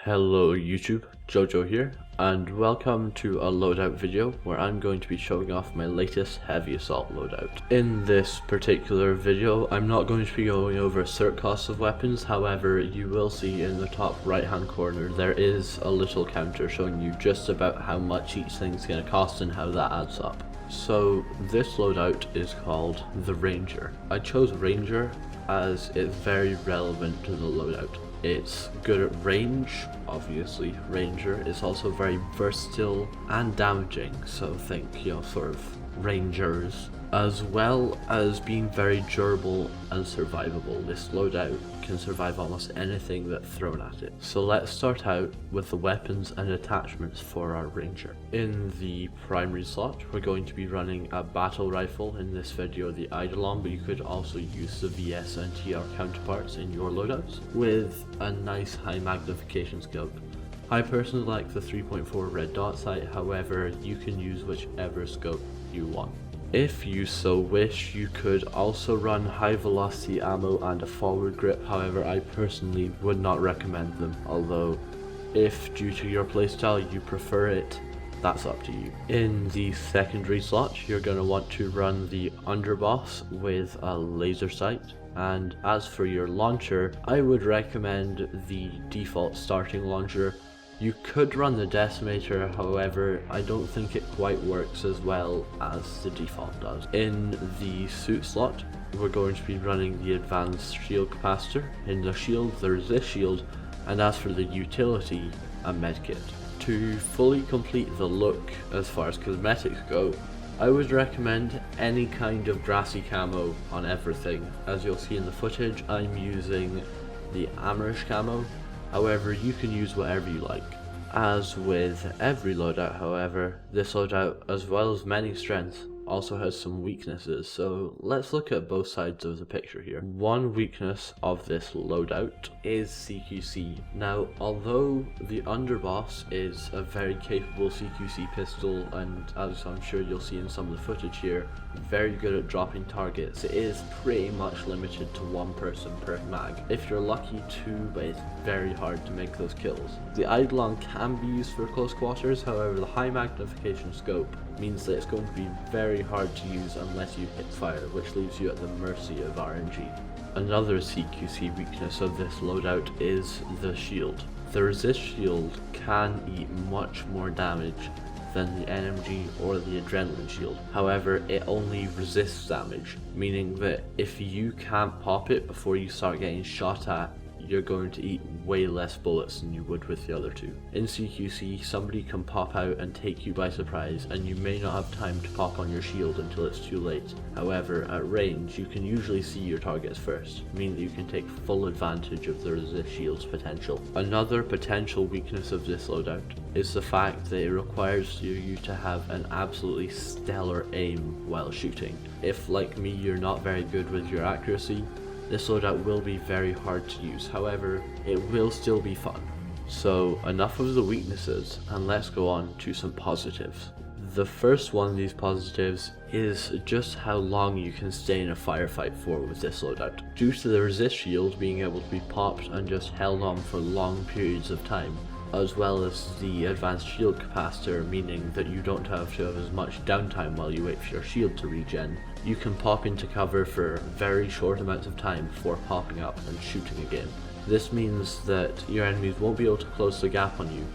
Hello YouTube, Jojo here, and welcome to a loadout video where I'm going to be showing off my latest heavy assault loadout. In this particular video, I'm not going to be going over cert costs of weapons, however you will see in the top right hand corner there is a little counter showing you just about how much each thing's going to cost and how that adds up. So this loadout is called the Ranger. I chose Ranger as it's very relevant to the loadout. It's good at range, obviously, Ranger. It's also very versatile and damaging, so think, sort of Rangers. As well as being very durable and survivable, this loadout can survive almost anything that's thrown at it. So let's start out with the weapons and attachments for our Ranger. In the primary slot, we're going to be running a battle rifle, in this video the Eidolon, but you could also use the VS and TR counterparts in your loadouts, with a nice high magnification scope. I personally like the 3.4 red dot sight, however you can use whichever scope you want. If you so wish, you could also run high velocity ammo and a forward grip, however I personally would not recommend them, although if due to your playstyle you prefer it, that's up to you. In the secondary slot, you're going to want to run the underboss with a laser sight. And as for your launcher, I would recommend the default starting launcher. You could run the decimator, however I don't think it quite works as well as the default does. In the suit slot, we're going to be running the advanced shield capacitor. In the shield there's this shield, and as for the utility, a medkit. To fully complete the look as far as cosmetics go, I would recommend any kind of grassy camo on everything. As you'll see in the footage, I'm using the Amrish camo. However, you can use whatever you like. As with every loadout, however, this loadout, as well as many strengths, also has some weaknesses, so let's look at both sides of the picture here. One weakness of this loadout is CQC. Now, although the underboss is a very capable CQC pistol, and as I'm sure you'll see in some of the footage here, very good at dropping targets, it is pretty much limited to one person per mag. If you're lucky, two, but it's very hard to make those kills. The Eidolon can be used for close quarters, however the high magnification scope means that it's going to be very hard to use unless you hit fire, which leaves you at the mercy of RNG. Another CQC weakness of this loadout is the shield. The resist shield can eat much more damage than the NMG or the adrenaline shield. However, it only resists damage, meaning that if you can't pop it before you start getting shot at, you're going to eat way less bullets than you would with the other two. In CQC, somebody can pop out and take you by surprise, and you may not have time to pop on your shield until it's too late. However, at range, you can usually see your targets first, meaning that you can take full advantage of the resist shield's potential. Another potential weakness of this loadout is the fact that it requires you to have an absolutely stellar aim while shooting. If, like me, you're not very good with your accuracy, this loadout will be very hard to use, however, it will still be fun. So enough of the weaknesses, and let's go on to some positives. The first one of these positives is just how long you can stay in a firefight for with this loadout. Due to the resist shield being able to be popped and just held on for long periods of time, as well as the advanced shield capacitor, meaning that you don't have to have as much downtime while you wait for your shield to regen. You can pop into cover for very short amounts of time before popping up and shooting again. This means that your enemies won't be able to close the gap on you,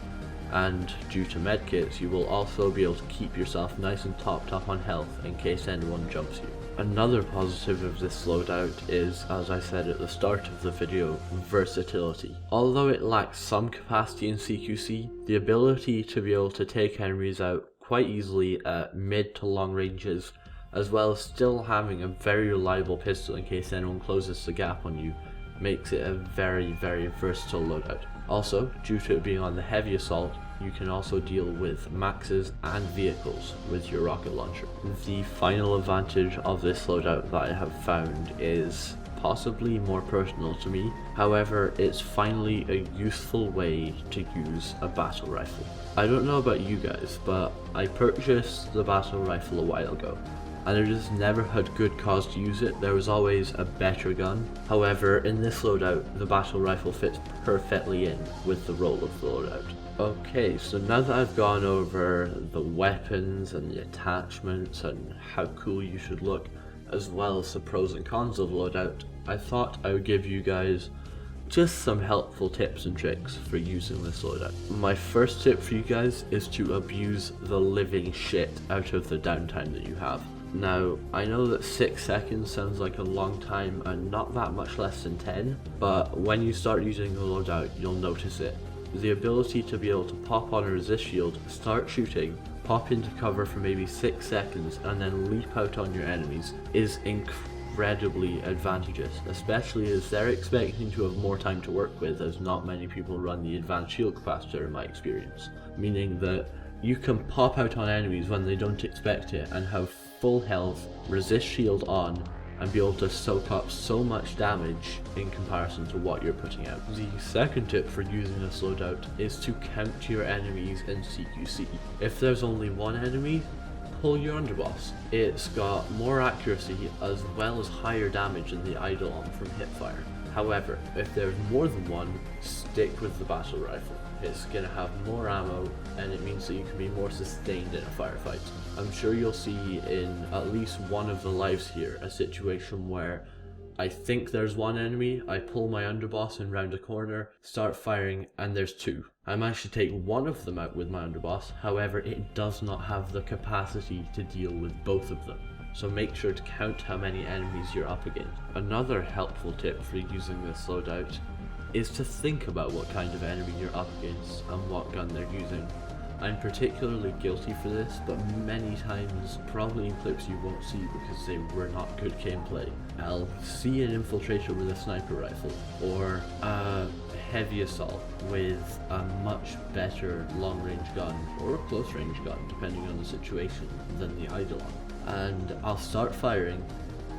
and due to medkits, you will also be able to keep yourself nice and topped up on health in case anyone jumps you. Another positive of this loadout is, as I said at the start of the video, versatility. Although it lacks some capacity in CQC, the ability to be able to take enemies out quite easily at mid to long ranges, as well as still having a very reliable pistol in case anyone closes the gap on you, makes it a very versatile loadout. Also, due to it being on the heavy assault, you can also deal with maxes and vehicles with your rocket launcher. The final advantage of this loadout that I have found is possibly more personal to me, however it's finally a useful way to use a battle rifle. I don't know about you guys, but I purchased the battle rifle a while ago, and I just never had good cause to use it. There was always a better gun. However, in this loadout, the battle rifle fits perfectly in with the role of the loadout. Okay, so now that I've gone over the weapons and the attachments and how cool you should look, as well as the pros and cons of loadout, I thought I would give you guys just some helpful tips and tricks for using this loadout. My first tip for you guys is to abuse the living shit out of the downtime that you have. Now, I know that 6 seconds sounds like a long time and not that much less than 10, but when you start using the loadout, you'll notice it. The ability to be able to pop on a resist shield, start shooting, pop into cover for maybe 6 seconds, and then leap out on your enemies is incredibly advantageous, especially as they're expecting to have more time to work with, as not many people run the advanced shield capacitor in my experience, meaning that you can pop out on enemies when they don't expect it and have full health, resist shield on, and be able to soak up so much damage in comparison to what you're putting out. The second tip for using this loadout is to count your enemies in CQC. If there's only one enemy, pull your underboss. It's got more accuracy as well as higher damage than the Eidolon from hipfire. However, if there's more than one, stick with the battle rifle. It's going to have more ammo, and it means that you can be more sustained in a firefight. I'm sure you'll see in at least one of the lives here a situation where I think there's one enemy, I pull my underboss and round a corner, start firing, and there's two. I managed to take one of them out with my underboss, however it does not have the capacity to deal with both of them. So make sure to count how many enemies you're up against. Another helpful tip for using this loadout is to think about what kind of enemy you're up against and what gun they're using. I'm particularly guilty for this, but many times, probably in clips you won't see because they were not good gameplay, I'll see an infiltrator with a sniper rifle, or a heavy assault with a much better long range gun, or a close range gun, depending on the situation, than the Eidolon. And I'll start firing,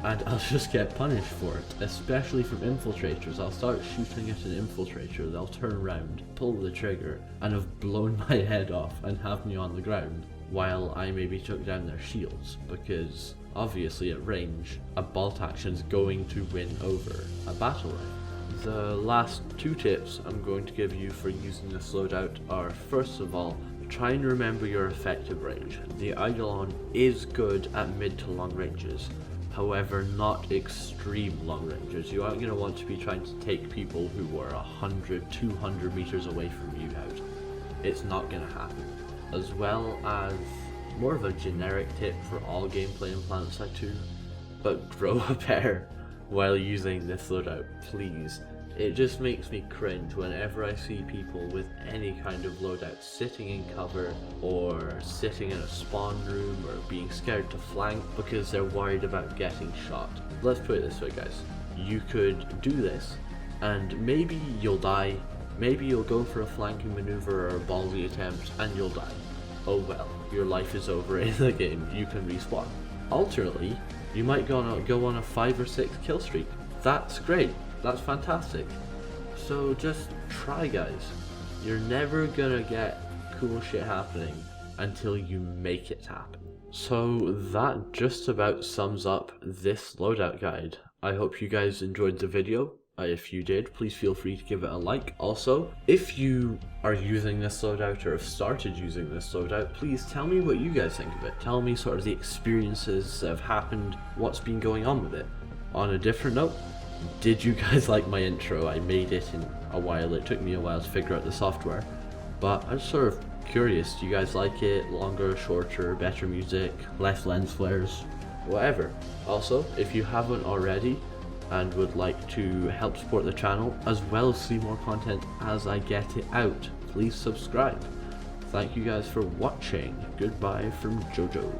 and I'll just get punished for it, especially from infiltrators. I'll start shooting at an infiltrator, they'll turn around, pull the trigger, and have blown my head off and have me on the ground, while I maybe took down their shields, because obviously at range, a bolt action's going to win over a battle rifle. The last two tips I'm going to give you for using this loadout are, first of all, try and remember your effective range. The Eidolon is good at mid to long ranges, however not extreme long ranges. You aren't going to want to be trying to take people who are 100, 200 meters away from you out. It's not going to happen. As well as more of a generic tip for all gameplay in PlanetSide 2, but grow a pair while using this loadout, please. It just makes me cringe whenever I see people with any kind of loadout sitting in cover or sitting in a spawn room or being scared to flank because they're worried about getting shot. Let's put it this way, guys. You could do this and maybe you'll die, maybe you'll go for a flanking maneuver or a ballsy attempt and you'll die. Oh well, your life is over in the game, you can respawn. Alternately, you might go on a 5 or 6 kill streak. That's great. That's fantastic. So just try, guys. You're never gonna get cool shit happening until you make it happen. So that just about sums up this loadout guide. I hope you guys enjoyed the video. If you did, please feel free to give it a like. Also, if you are using this loadout or have started using this loadout, please tell me what you guys think of it. Tell me sort of the experiences that have happened, what's been going on with it. On a different note, did you guys like my intro? I made it in a while. It took me a while to figure out the software, but I'm sort of curious. Do you guys like it? Longer, shorter, better music, less lens flares, whatever. Also, if you haven't already and would like to help support the channel as well as see more content as I get it out, please subscribe. Thank you guys for watching. Goodbye from Jojo.